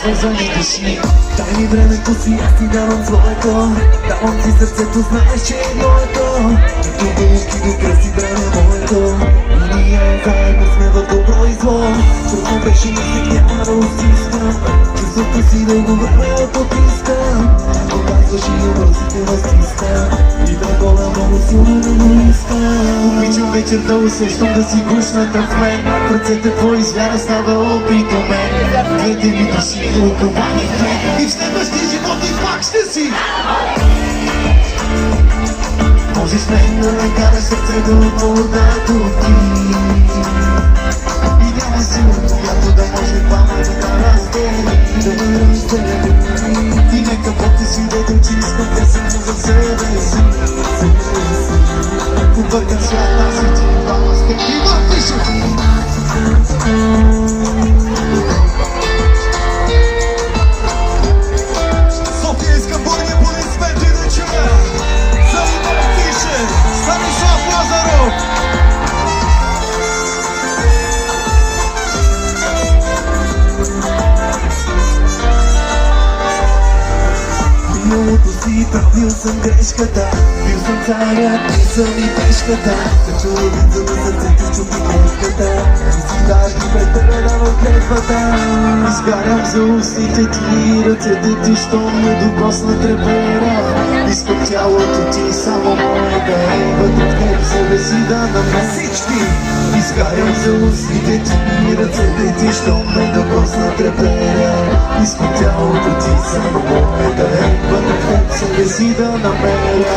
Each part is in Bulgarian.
свързани души. Дай ми времето си, аз ти давам своето. Давам ти сърцето, знаеш, че едно е то. Като бълки до кръсти време моето. И ние заедно сме в добро и зло. Трудно беше, но си няма да устискам. Чувството си дълго време да потискам. Показваш и образите на стискам. И да гола много силно да го искам. Обичам вечерта, усещам да си гушната в мен. В ръцете твои звяра става опит у мен. Двете ми души оковани в мен. И в следващия живот и пак ще си. Можеш мен да накараш сърцето отново да токи. И няма сила, която да може двама да раздели. Да ме раздели. И нека Бог те свиде до чиста песен за себе си. Побъркан свят, аз и ти двама с теб. И ма пише! София иска бурния полицмент и да чуя. За да пише Станислав Лазаров. Миналото си правил съм грешката. Бил съм царят, не съм и пешката. Качува вид за да сърцето чупи клетката. И си дажди пред тебе дава клетвата. Изгарям за устите ти, ръцете ти, щом ме докосна трепера. Искам тялото ти, само моята е. Вътре в теб себе си да намеря всички. Изгарям за устите ти, ръцете ти, щом ме докосна трепера. Искам тялото ти, само моята е. Вътре в теб себе си да намеря.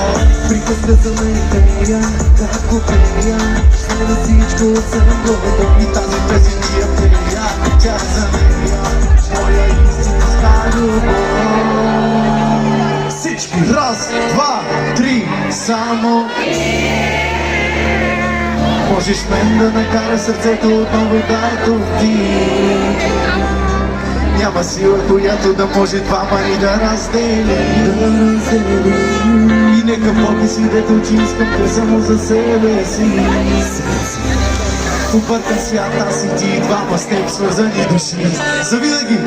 Приказка за нея, как го пея. Ще на всичко съм готов. И тази песен ти я пея. Тя за нея, моя истинска любов. Всички, раз, два, три, само можеш мен да накара сърцето отново да токи. Няма сила, която да може двама ни да раздели. И нека Бог е свидетел, че искам те само за себе си. Побъркан свят, аз и ти, двама с теб свързани души. Завинаги!